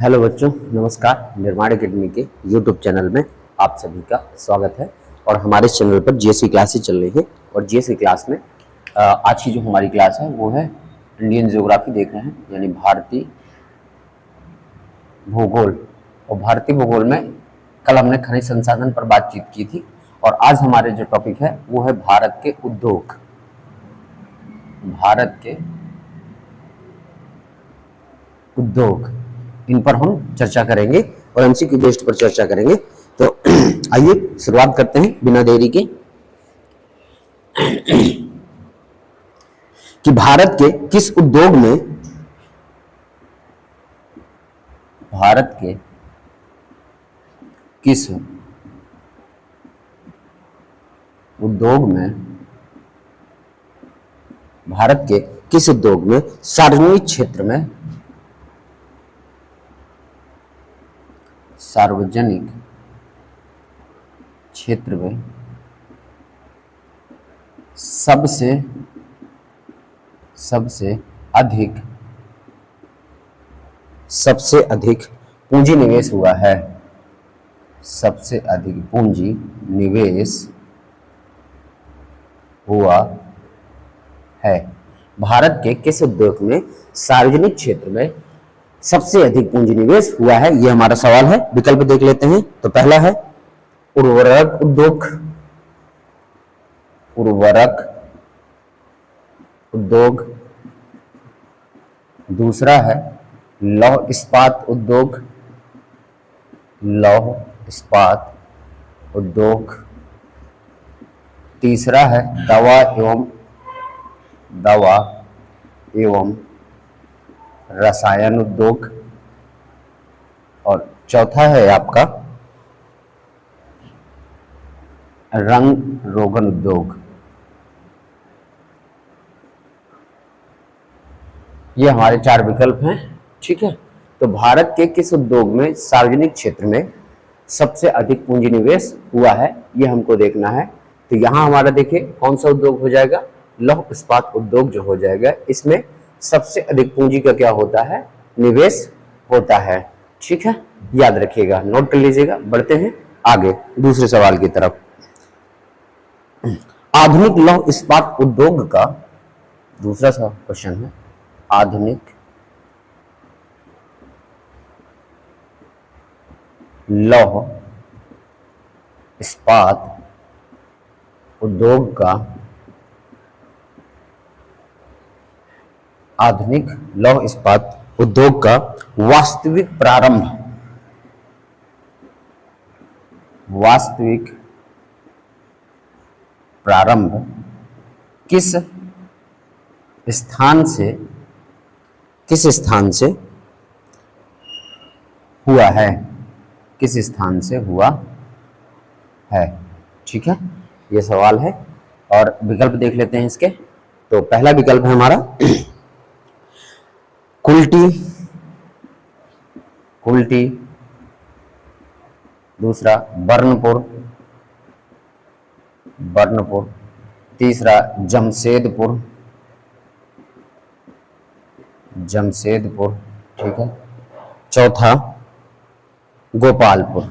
Hello बच्चों, नमस्कार। निर्माण एकेडमी के यूट्यूब चैनल में आप सभी का स्वागत है। और हमारे चैनल पर जीएससी क्लासेस चल रही है। और जीएससी क्लास में आज की जो हमारी क्लास है वो है इंडियन ज्योग्राफी देख रहे हैं, यानी भारतीय भूगोल। और भारतीय भूगोल में कल हमने खनिज संसाधन पर बातचीत की थी, और आज हमारे जो टॉपिक है वो है भारत के उद्योग। भारत के उद्योग, इन पर हम चर्चा करेंगे और एमसीक्यू बेस्ड पर चर्चा करेंगे। तो आइए शुरुआत करते हैं बिना देरी के कि भारत के किस उद्योग में भारत के किस उद्योग में भारत के किस उद्योग में सार्वजनिक क्षेत्र में सार्वजनिक क्षेत्र में सबसे अधिक पूंजी निवेश हुआ है। सबसे अधिक पूंजी निवेश हुआ है। भारत के किस उद्योग में सार्वजनिक क्षेत्र में सबसे अधिक पूंजी निवेश हुआ है, यह हमारा सवाल है। विकल्प देख लेते हैं। तो पहला है उर्वरक उद्योग, दूसरा है लौह इस्पात उद्योग, तीसरा है दवा एवं रसायन उद्योग, और चौथा है आपका रंग रोगन उद्योग। ये हमारे चार विकल्प हैं, ठीक है। तो भारत के किस उद्योग में सार्वजनिक क्षेत्र में सबसे अधिक पूंजी निवेश हुआ है, ये हमको देखना है। तो यहाँ हमारा देखिए कौन सा उद्योग हो जाएगा, लौह इस्पात उद्योग जो हो जाएगा। इसमें सबसे अधिक पूंजी का क्या होता है, निवेश होता है, ठीक है। याद रखिएगा, नोट कर लीजिएगा। बढ़ते हैं आगे दूसरे सवाल की तरफ। आधुनिक लौह इस्पात उद्योग का दूसरा सा क्वेश्चन है, आधुनिक लौह इस्पात उद्योग का वास्तविक प्रारंभ किस स्थान से हुआ है, ठीक है। ये सवाल है। और विकल्प देख लेते हैं इसके। तो पहला विकल्प है हमारा कुल्टी, दूसरा बर्नपुर, तीसरा जमशेदपुर, ठीक है। चौथा गोपालपुर,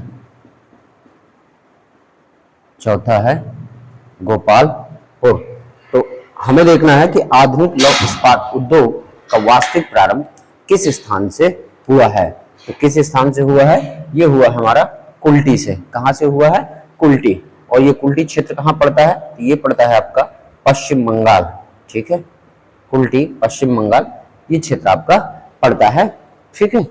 तो हमें देखना है कि आधुनिक लौह इस्पात उद्योग का वास्तविक प्रारंभ किस स्थान से हुआ है। तो किस स्थान से हुआ है, ये हुआ हमारा कुल्टी से। कहां से हुआ है, कुल्टी। और ये कुल्टी क्षेत्र कहां पड़ता है, तो ये पड़ता है आपका पश्चिम बंगाल, ठीक है। कुल्टी पश्चिम बंगाल, ये क्षेत्र आपका पड़ता है, ठीक है।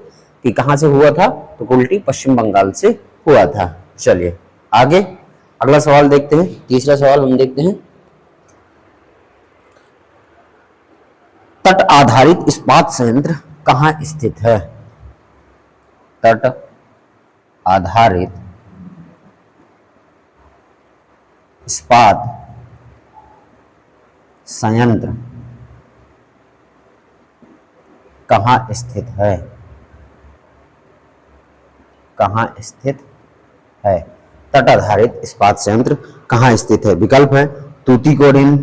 कि कहां से हुआ था, तो कुल्टी पश्चिम बंगाल से हुआ था। चलिए आगे अगला सवाल देखते हैं। तीसरा सवाल हम देखते हैं, तट आधारित इस्पात संयंत्र कहां स्थित है। तट आधारित इस्पात संयंत्र कहां स्थित है, तट आधारित इस्पात संयंत्र कहां स्थित है। विकल्प है तूतीकोरिन,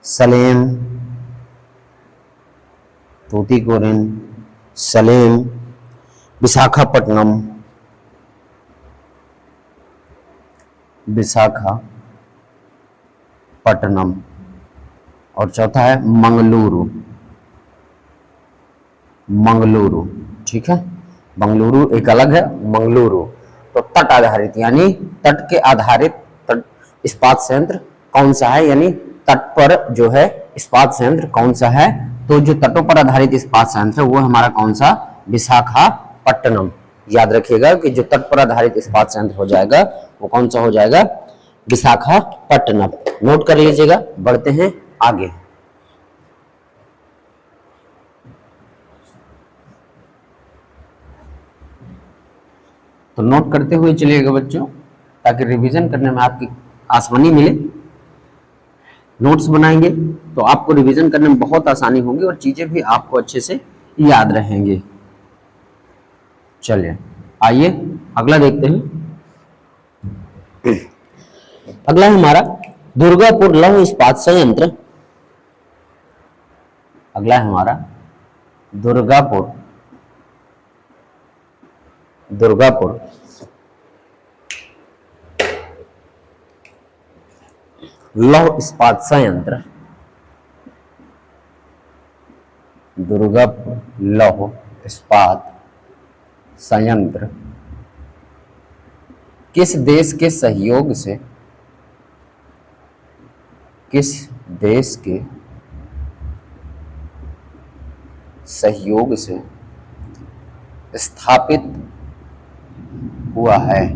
सलेम, तूतीकोरिन, सलेम, विशाखापट्टनम, विशाखापट्टनम, और चौथा है मंगलुरु, मंगलुरु। ठीक है, मंगलुरु एक अलग है, मंगलुरु। तो तट आधारित यानी तट के आधारित तट इस्पात संयंत्र कौन सा है, यानी तट पर जो है इस्पात संयंत्र कौन सा है, तो जो तटों पर आधारित इस्पात संयंत्र है वो हमारा कौन सा, विशाखापट्टनम। याद रखिएगा कि जो तट पर आधारित इस्पात संयंत्र हो जाएगा वो कौन सा हो जाएगा, विशाखापट्टनम। नोट कर लीजिएगा, बढ़ते हैं आगे। तो नोट करते हुए चलिएगा बच्चों, ताकि रिवीजन करने में आपकी आसानी मिले। नोट्स बनाएंगे तो आपको रिवीजन करने में बहुत आसानी होगी और चीजें भी आपको अच्छे से याद रहेंगी। चलिए आइए अगला देखते हैं। अगला है हमारा दुर्गापुर लौह इस्पात संयंत्र। अगला है हमारा दुर्गापुर लौह इस्पात संयंत्र। दुर्गापुर लौह इस्पात संयंत्र किस देश के सहयोग से, किस देश के सहयोग से स्थापित हुआ है,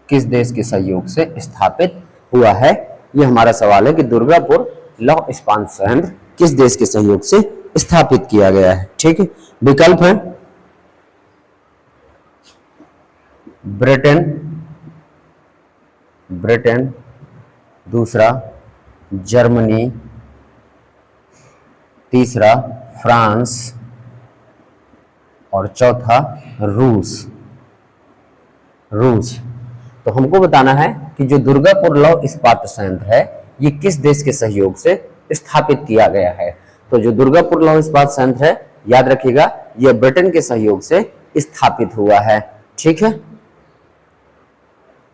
किस देश के सहयोग से स्थापित हुआ है, यह हमारा सवाल है कि दुर्गापुर लौह इस्पात संयंत्र किस देश के सहयोग से स्थापित किया गया है। ठीक है, विकल्प है ब्रिटेन, दूसरा जर्मनी, तीसरा फ्रांस और चौथा रूस। तो हमको बताना है कि जो दुर्गापुर लौह इस्पात संयंत्र है ये किस देश के सहयोग से स्थापित किया गया है। तो जो दुर्गापुर लौह इस्पात संयंत्र है, याद रखिएगा, यह ब्रिटेन के सहयोग से स्थापित हुआ है। ठीक है,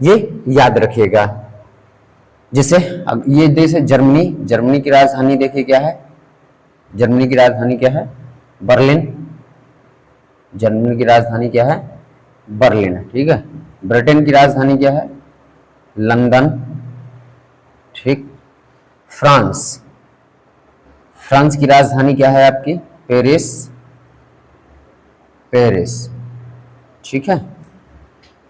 ये याद रखिएगा। जैसे ये देश है जर्मनी, जर्मनी की राजधानी देखिए क्या है, जर्मनी की राजधानी क्या है, बर्लिन। जर्मनी की राजधानी क्या है, बर्लिन है। ठीक है, ब्रिटेन की राजधानी क्या है, लंदन। ठीक, फ्रांस की राजधानी क्या है आपकी, पेरिस। ठीक है,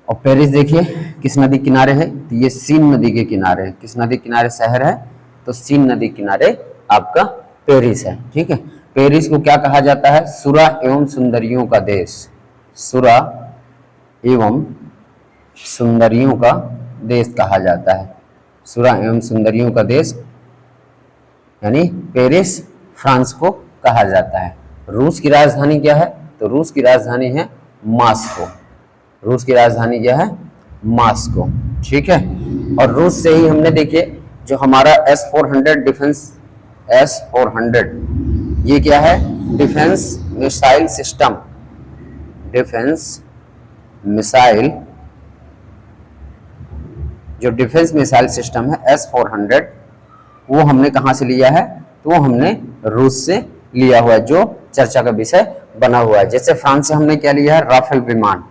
और पेरिस देखिए किस नदी किनारे है, तो ये सीन नदी के किनारे है। किस नदी किनारे शहर है, तो सीन नदी किनारे आपका पेरिस है। ठीक है, पेरिस को क्या कहा जाता है, सुरा एवं सुंदरियों का देश। सुरा एवं सुंदरियों का देश कहा जाता है। सुरा एवं सुंदरियों का देश यानी पेरिस फ्रांस को कहा जाता है। रूस की राजधानी क्या है, तो रूस की राजधानी है मॉस्को। रूस की राजधानी क्या है, मॉस्को। ठीक है, और रूस से ही हमने देखिए जो हमारा S-400 डिफेंस, S-400 ये क्या है, defence missile system. Defence missile, जो डिफेंस मिसाइल सिस्टम है S-400 वो हमने कहां से लिया है, तो वो हमने रूस से लिया हुआ है, जो चर्चा का विषय बना हुआ है। जैसे फ्रांस से हमने क्या लिया है, राफेल विमान।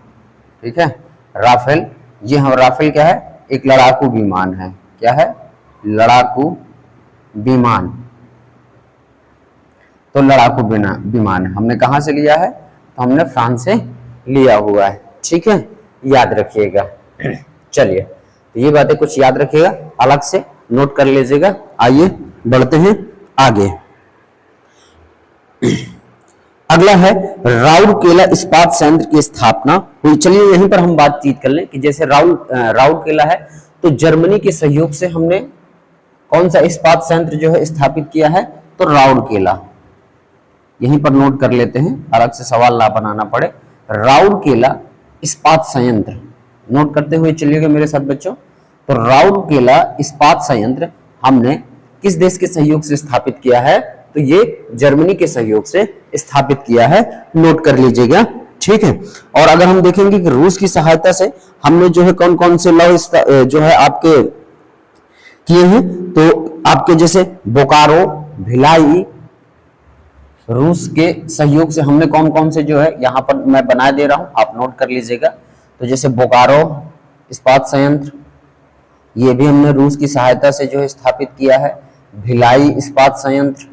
ठीक है, राफेल, ये हम राफेल क्या है, एक लड़ाकू विमान है। क्या है, लड़ाकू विमान। तो लड़ाकू विमान हमने कहां से लिया है, तो हमने फ्रांस से लिया हुआ है। ठीक है, याद रखिएगा। चलिए, तो ये बातें कुछ याद रखिएगा, अलग से नोट कर लीजिएगा। आइए बढ़ते हैं आगे। अगला है राउरकेला इस्पात संयंत्र की स्थापना हुई। चलिए यहीं पर हम बातचीत कर लें कि जैसे राउरकेला है, तो जर्मनी के सहयोग से हमने कौन सा इस्पात संयंत्र जो है स्थापित किया है, तो राउरकेला। यहीं पर नोट कर लेते हैं, अलग से सवाल ना बनाना पड़े। राउरकेला इस्पात संयंत्र नोट करते हुए चलिएगा मेरे साथ बच्चों। तो राउरकेला इस्पात संयंत्र हमने किस देश के सहयोग से स्थापित किया है? तो ये जर्मनी के सहयोग से स्थापित किया है, नोट कर लीजिएगा, ठीक है। और अगर हम देखेंगे कि रूस की सहायता से हमने जो है कौन कौन से लॉ जो है आपके किए हैं, तो आपके जैसे बोकारो, भिलाई, रूस के सहयोग से हमने कौन कौन से जो है यहाँ पर मैं बना दे रहा हूं, आप नोट कर लीजिएगा। तो जैसे बोकारो इस्पात संयंत्र, ये भी हमने रूस की सहायता से जो है स्थापित किया है। भिलाई इस्पात संयंत्र,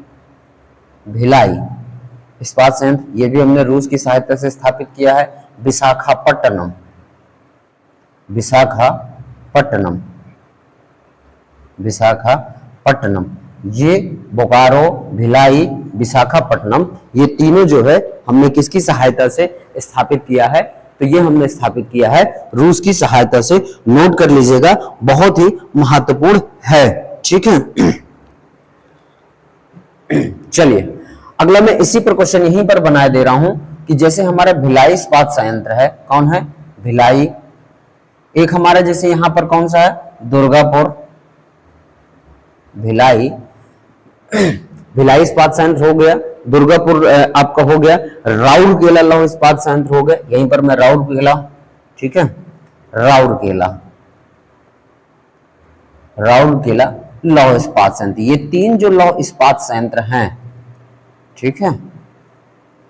भिलाई इस्पात संयंत्र ये भी हमने रूस की सहायता से स्थापित किया है। विशाखापट्टनम, विशाखापट्टनम, विशाखापट्टनम, ये बोकारो, भिलाई, विशाखापट्टनम, ये तीनों जो है हमने किसकी सहायता से स्थापित किया है? तो ये हमने स्थापित किया है रूस की सहायता से, नोट कर लीजिएगा, बहुत ही महत्वपूर्ण है, ठीक है। चलिए अगला मैं इसी पर क्वेश्चन यहीं पर बनाए दे रहा हूं कि जैसे हमारा भिलाई इस्पात संयंत्र है, कौन है? भिलाई। एक हमारा जैसे यहां पर कौन सा है? दुर्गापुर, भिलाई, भिलाई इस्पात संयंत्र हो गया। दुर्गापुर आपका हो गया। राउरकेला लौह इस्पात संयंत्र हो गया, यहीं पर मैं राउरकेला, ठीक है, राउरकेला, राउरकेला लौह इस्पात संयंत्र, ये तीन जो लौह इस्पात संयंत्र हैं, ठीक है,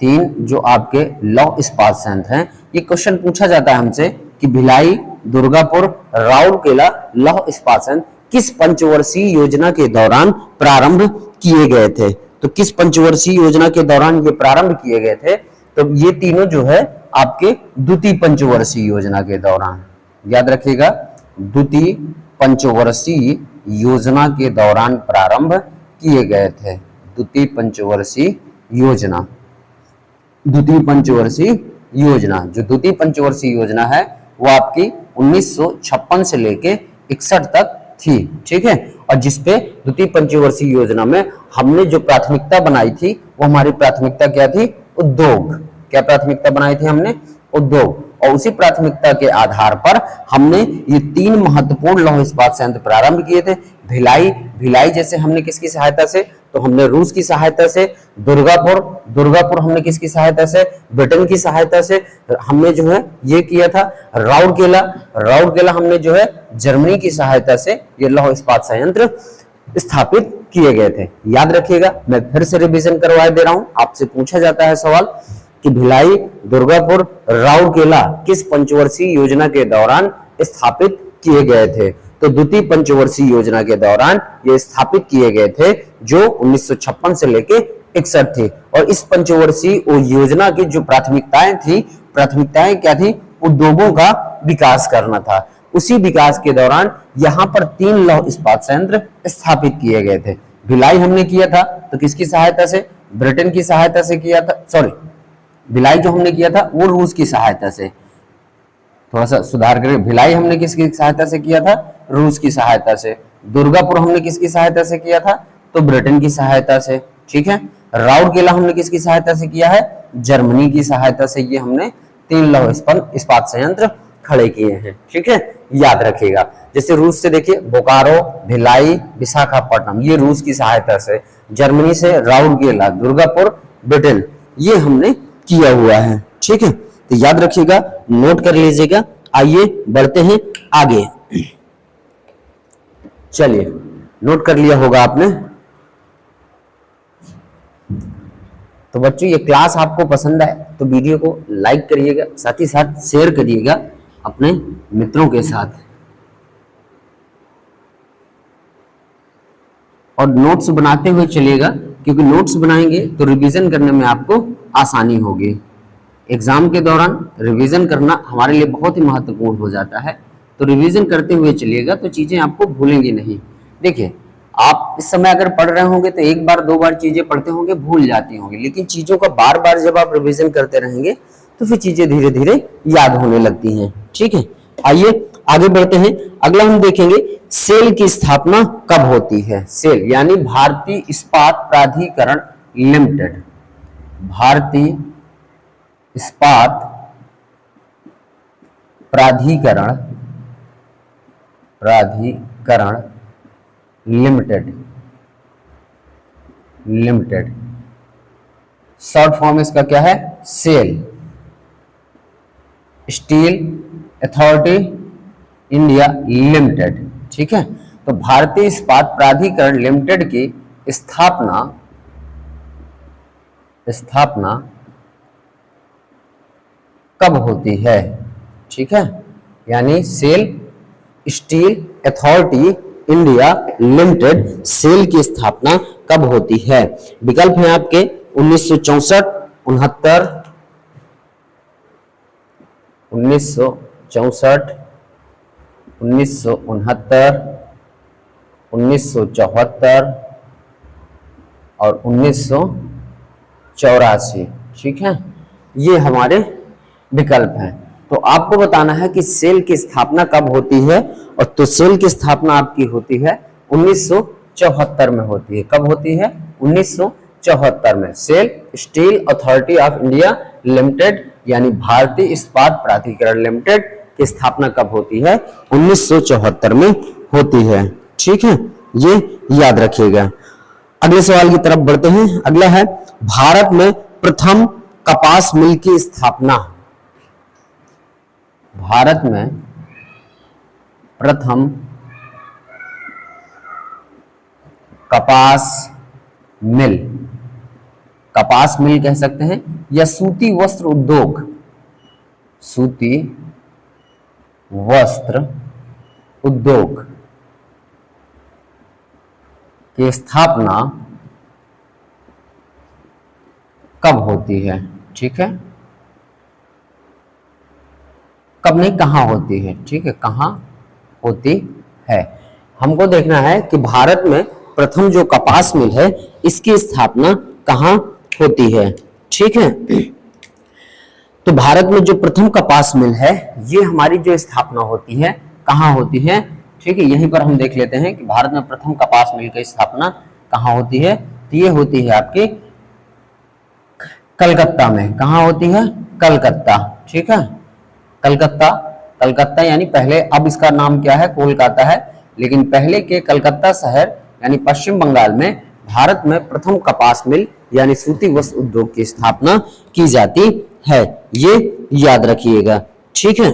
तीन जो आपके लौह इस्पात संयंत्र हैं, ये क्वेश्चन पूछा जाता है हमसे कि भिलाई, दुर्गापुर, राउरकेला लौह इस्पात संयंत्र किस पंचवर्षीय योजना के दौरान प्रारंभ किए गए थे? तो किस पंचवर्षीय योजना के दौरान ये प्रारंभ किए गए थे? तो ये तीनों जो है आपके द्वितीय पंचवर्षीय योजना के दौरान, याद रखिएगा, द्वितीय पंचवर्षीय योजना के दौरान प्रारंभ किए गए थे। द्वितीय पंचवर्षीय योजना, द्वितीय पंचवर्षीय योजना, जो द्वितीय पंचवर्षीय योजना है वो आपकी 1956 से लेके 61 तक थी, ठीक है। और जिसपे द्वितीय पंचवर्षीय योजना में हमने जो प्राथमिकता बनाई थी वो हमारी प्राथमिकता क्या थी? उद्योग। क्या प्राथमिकता बनाई थी हमने? उद्योग। और उसी प्राथमिकता के आधार पर हमने ये तीन महत्वपूर्ण लौह इस्पात संयंत्र प्रारंभ किए थे। भिलाई, भिलाई जैसे हमने किसकी सहायता से? तो हमने रूस की सहायता से। दुर्गापुर, दुर्गापुर हमने किसकी सहायता से? ब्रिटेन की सहायता से हमने जो है ये किया था। राउरकेला, राउरकेला हमने जो है जर्मनी की सहायता से ये लौह इस्पात संयंत्र स्थापित किए गए थे। याद रखिएगा, मैं फिर से रिवीजन करवा दे रहा हूं, आपसे पूछा जाता है सवाल कि भिलाई, दुर्गापुर, राउरकेला किस पंचवर्षीय योजना के दौरान स्थापित किए गए थे? तो द्वितीय पंचवर्षीय योजना के दौरान ये स्थापित किए गए थे, जो 1956 से लेके 61 थी। और इस पंचवर्षीय योजना की जो प्राथमिकताएं थी, प्राथमिकताएं क्या थी? उद्योगों का विकास करना था। उसी विकास के दौरान यहाँ पर तीन लौह इस्पात संयंत्र स्थापित किए गए थे। भिलाई हमने किया था तो किसकी सहायता से? ब्रिटेन की सहायता से किया था, सॉरी, भिलाई जो हमने किया था वो रूस की सहायता से, थोड़ा सा सुधार करें, भिलाई हमने किसकी सहायता से किया था? रूस की सहायता से। दुर्गापुर हमने किसकी सहायता से किया था? तो ब्रिटेन की सहायता से, ठीक है। राउरकेला हमने किसकी सहायता से किया है? जर्मनी की सहायता से। ये हमने तीन लौह इस्पात संयंत्र खड़े किए हैं, ठीक है, याद रखिएगा। जैसे रूस से देखिए बोकारो, भिलाई, विशाखापट्टनम, ये रूस की सहायता से। जर्मनी से राउरकेला, दुर्गापुर, ब्रिटेन, ये हमने किया हुआ है, ठीक है। तो याद रखिएगा, नोट कर लीजिएगा। आइए बढ़ते हैं आगे। चलिए, नोट कर लिया होगा आपने। तो बच्चों ये क्लास आपको पसंद आए तो वीडियो को लाइक करिएगा, साथ ही साथ शेयर करिएगा अपने मित्रों के साथ, और नोट्स बनाते हुए चलिएगा, क्योंकि नोट्स बनाएंगे तो रिवीजन करने में आपको आसानी होगी। एग्जाम के दौरान रिवीजन करना हमारे लिए बहुत ही महत्वपूर्ण हो जाता है, तो रिवीजन करते हुए चलिएगा तो चीजें आपको भूलेंगी नहीं। देखिए, आप इस समय अगर पढ़ रहे होंगे तो एक बार दो बार चीजें पढ़ते होंगे, भूल जाती होंगी, लेकिन चीजों का बार बार जब आप रिवीजन करते रहेंगे तो फिर चीजें धीरे धीरे याद होने लगती हैं, ठीक है। आइए आगे बढ़ते हैं। अगला हम देखेंगे सेल की स्थापना कब होती है? सेल यानी भारतीय इस्पात प्राधिकरण लिमिटेड, भारतीय इस्पात प्राधिकरण लिमिटेड, लिमिटेड शॉर्ट फॉर्म इसका क्या है, सेल। स्टील अथॉरिटी इंडिया लिमिटेड, ठीक है। तो भारतीय इस्पात प्राधिकरण लिमिटेड की स्थापना कब होती है, ठीक है, यानी सेल स्टील अथॉरिटी इंडिया लिमिटेड सेल की स्थापना कब होती है। विकल्प है आपके 1964, 69, 1964, 1969, 1974 और 1984, ठीक है, ये हमारे विकल्प हैं। तो आपको बताना है कि सेल की स्थापना कब होती है, और तो सेल की स्थापना आपकी होती है 1974 में होती है। कब होती है, 1974 में। सेल स्टील अथॉरिटी ऑफ इंडिया लिमिटेड यानी भारतीय इस्पात प्राधिकरण लिमिटेड की स्थापना कब होती है, 1974 में होती है, ठीक है, ये याद रखिएगा। अगले सवाल की तरफ बढ़ते हैं। अगला है भारत में प्रथम कपास मिल की स्थापना। भारत में प्रथम कपास मिल, कपास मिल कह सकते हैं, या सूती वस्त्र उद्योग, सूती वस्त्र उद्योग की स्थापना कब होती है, ठीक है, कब नहीं कहां होती है, ठीक है, कहां होती है। हमको देखना है कि भारत में प्रथम जो कपास मिल है इसकी स्थापना कहां होती है, ठीक है। तो भारत में जो प्रथम कपास मिल है ये हमारी जो स्थापना होती है कहां होती है, ठीक है, यहीं पर हम देख लेते हैं कि भारत में प्रथम कपास मिल की स्थापना कहां होती है। तो ये होती है आपकी कलकत्ता में। कहां होती है, कलकत्ता, ठीक है, कलकत्ता, कलकत्ता यानी पहले, अब इसका नाम क्या है, कोलकाता है, लेकिन पहले के कलकत्ता शहर यानी पश्चिम बंगाल में भारत में प्रथम कपास मिल यानी सूती वस्त्र उद्योग की स्थापना की जाती है, ये याद रखिएगा, ठीक है।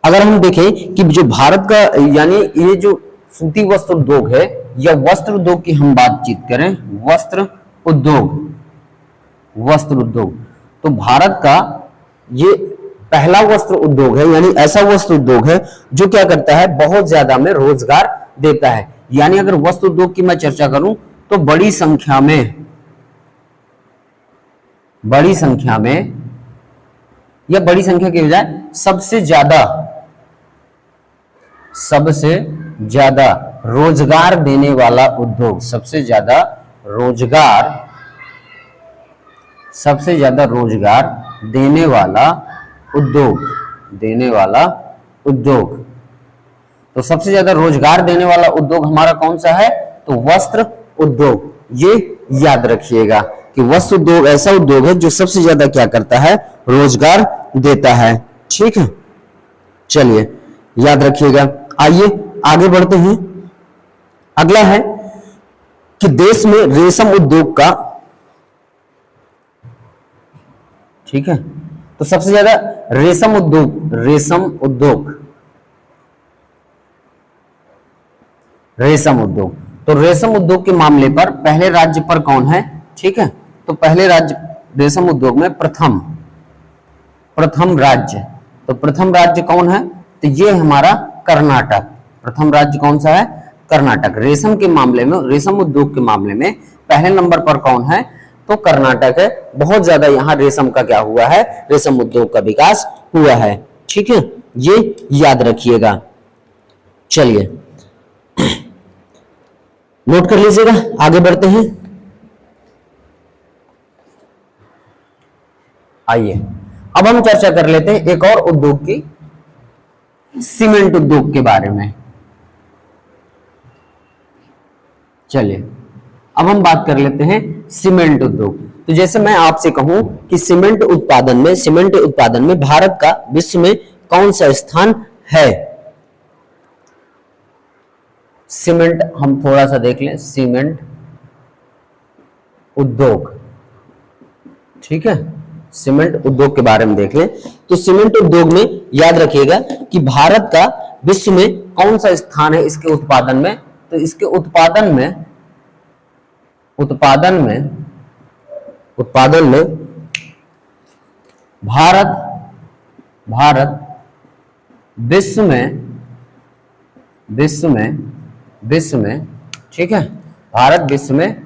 अगर हम देखें कि जो भारत का यानी ये जो सूती वस्त्र उद्योग है या वस्त्र उद्योग की हम बातचीत करें, वस्त्र उद्योग, वस्त्र उद्योग, तो भारत का ये पहला वस्त्र उद्योग है, यानी ऐसा वस्त्र उद्योग है जो क्या करता है, बहुत ज्यादा में रोजगार देता है। यानी अगर वस्त्र उद्योग की मैं चर्चा करूं तो बड़ी संख्या में या बड़ी संख्या की बजाय सबसे ज्यादा रोजगार देने वाला उद्योग, सबसे ज्यादा रोजगार देने वाला उद्योग, तो सबसे ज्यादा रोजगार देने वाला उद्योग हमारा कौन सा है, तो वस्त्र उद्योग। ये याद रखिएगा कि वस्त्र उद्योग ऐसा उद्योग है जो सबसे ज्यादा क्या करता है, रोजगार देता है, ठीक है। चलिए याद रखिएगा। आइए आगे बढ़ते हैं। अगला है कि देश में रेशम उद्योग का, ठीक है, तो सबसे ज्यादा रेशम उद्योग, तो रेशम उद्योग के मामले पर पहले राज्य पर कौन है, ठीक है, तो पहले राज्य रेशम उद्योग में प्रथम राज्य, तो प्रथम राज्य कौन है, तो ये हमारा कर्नाटक। प्रथम राज्य कौन सा है, कर्नाटक। रेशम के मामले में, रेशम उद्योग के मामले में पहले नंबर पर कौन है, तो कर्नाटक है। बहुत ज्यादा यहाँ रेशम का क्या हुआ है, रेशम उद्योग का विकास हुआ है, ठीक है, ये याद रखिएगा। चलिए नोट कर लीजिएगा, आगे बढ़ते हैं। आइए अब हम चर्चा कर लेते हैं एक और उद्योग की, सीमेंट उद्योग के बारे में। चलिए अब हम बात कर लेते हैं सीमेंट उद्योग। तो जैसे मैं आपसे कहूं कि सीमेंट उत्पादन में भारत का विश्व में कौन सा स्थान है, सीमेंट हम थोड़ा सा देख लें, सीमेंट उद्योग, ठीक है, सीमेंट उद्योग के बारे में देख लें। तो सीमेंट उद्योग में याद रखिएगा कि भारत का विश्व में कौन सा स्थान है इसके उत्पादन में। तो इसके उत्पादन में भारत विश्व में, ठीक है, भारत विश्व में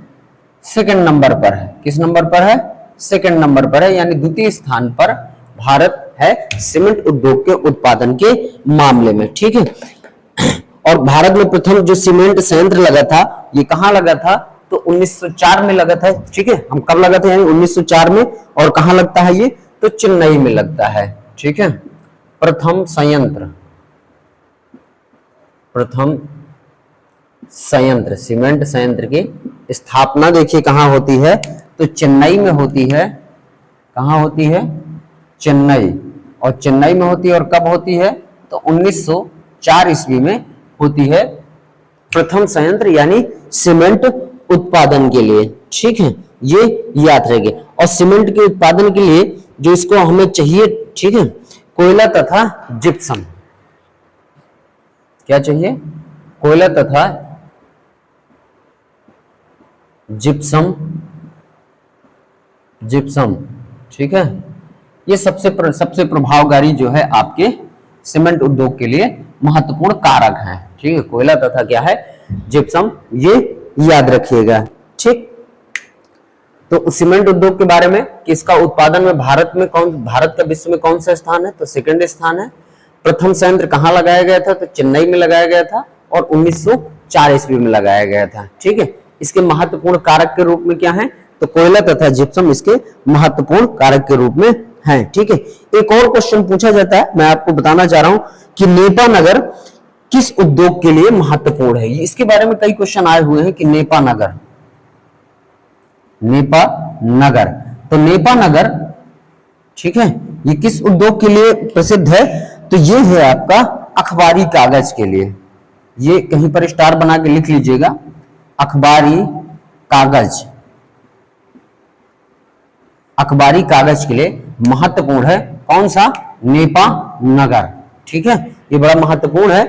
सेकंड नंबर पर है। किस नंबर पर है? सेकंड नंबर पर है, यानी द्वितीय स्थान पर भारत है सीमेंट उद्योग के उत्पादन के मामले में, ठीक है। और भारत में प्रथम जो सीमेंट संयंत्र लगा था, ये कहां लगा था? तो 1904 में लगा था, ठीक है। हम कब लगा था? यानी 1904 में। और कहां लगता है ये? तो चेन्नई में लगता है, ठीक है। प्रथम संयंत्र सीमेंट संयंत्र की स्थापना देखिए कहां होती है? तो चेन्नई में होती है। कहां होती है? चेन्नई। और चेन्नई में होती है। और कब होती है? तो 1904 ईस्वी में होती है प्रथम संयंत्र, यानी सीमेंट उत्पादन के लिए, ठीक है। ये याद रखेंगे। और सीमेंट के उत्पादन के लिए जो इसको हमें चाहिए, ठीक है, कोयला तथा जिप्सम। क्या चाहिए? कोयला तथा जिप्सम, ठीक है। ये सबसे प्रभावकारी जो है आपके सीमेंट उद्योग के लिए महत्वपूर्ण कारक हैं, ठीक है। कोयला तथा क्या है? जिप्सम, ये याद रखिएगा, ठीक। तो सीमेंट उद्योग के बारे में कि इसका उत्पादन में भारत का विश्व में कौन सा स्थान है? तो सेकंड स्थान है। प्रथम संयंत्र कहां लगाया गया था? तो चेन्नई में लगाया गया था और 1904 ईस्वी में लगाया गया था, ठीक है। इसके महत्वपूर्ण कारक के रूप में क्या है? तो कोयला तथा जिप्सम इसके महत्वपूर्ण कारक के रूप में हैं, ठीक है। एक और क्वेश्चन पूछा जाता है, मैं आपको बताना चाह रहा हूं कि नेपा नगर किस उद्योग के लिए महत्वपूर्ण है। इसके बारे में कई क्वेश्चन आए हुए हैं कि नेपा नगर, तो नेपा नगर, ठीक है, ये किस उद्योग के लिए प्रसिद्ध है? तो ये है आपका अखबारी कागज के लिए। ये कहीं पर स्टार बना के लिख लीजिएगा, अखबारी कागज के लिए महत्वपूर्ण है। कौन सा? नेपा नगर, ठीक है। ये बड़ा महत्वपूर्ण है।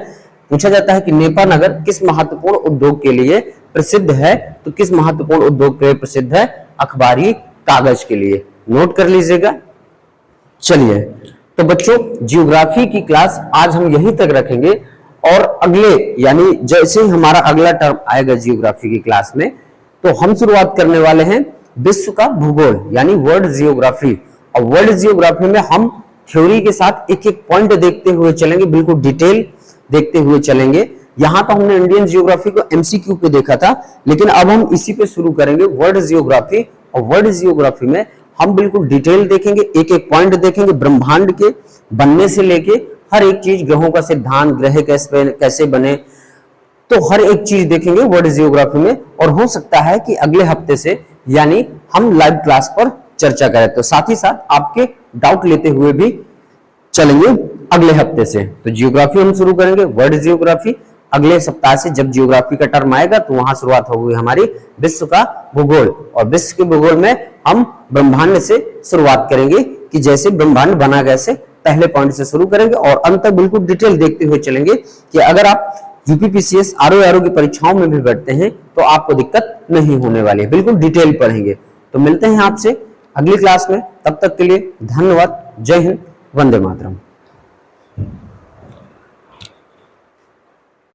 पूछा जाता है कि नेपा नगर किस महत्वपूर्ण उद्योग के लिए प्रसिद्ध है? तो किस महत्वपूर्ण उद्योग के लिए प्रसिद्ध है? अखबारी कागज के लिए। नोट कर लीजिएगा। चलिए, तो बच्चों जियोग्राफी की क्लास आज हम यहीं तक रखेंगे और अगले यानी जैसे ही हमारा अगला टर्म आएगा जियोग्राफी की क्लास में, तो हम शुरुआत करने वाले हैं विश्व का भूगोल यानी वर्ल्ड जियोग्राफी। और वर्ल्ड जियोग्राफी में हम थ्योरी के साथ एक एक पॉइंट देखते हुए चलेंगे, बिल्कुल डिटेल देखते हुए चलेंगे। यहां तो हमने इंडियन जियोग्राफी को एमसीक्यू पे देखा था, लेकिन अब हम इसी पे शुरू करेंगे वर्ल्ड जियोग्राफी। और वर्ल्ड जियोग्राफी में हम बिल्कुल डिटेल देखेंगे, एक एक पॉइंट देखेंगे, ब्रह्मांड के बनने से लेके हर एक चीज, ग्रहों का सिद्धांत, ग्रह कैसे बने, तो हर एक चीज देखेंगे वर्ल्ड जियोग्राफी में। और हो सकता है कि अगले हफ्ते से यानी हम लाइव क्लास पर चर्चा करें, तो साथ ही साथ आपके डाउट लेते हुए भी चलेंगे अगले हफ्ते से। तो जियोग्राफी हम शुरू करेंगे, वर्ल्ड जियोग्राफी। अगले सप्ताह से जब जियोग्राफी का टर्म आएगा तो वहां शुरुआत होगी हमारी विश्व का भूगोल। और विश्व के भूगोल में हम ब्रह्मांड से शुरुआत करेंगे कि जैसे ब्रह्मांड बना कैसे, पहले पॉइंट से शुरू करेंगे और अंत तक बिल्कुल डिटेल देखते हुए चलेंगे कि अगर आप यूपीपीसीएस आरओ की परीक्षाओं में भी बैठते हैं तो आपको दिक्कत नहीं होने वाली है, बिल्कुल डिटेल पढ़ेंगे। तो मिलते हैं आपसे अगली क्लास में, तब तक के लिए धन्यवाद। जय हिंद, वंदे मातरम।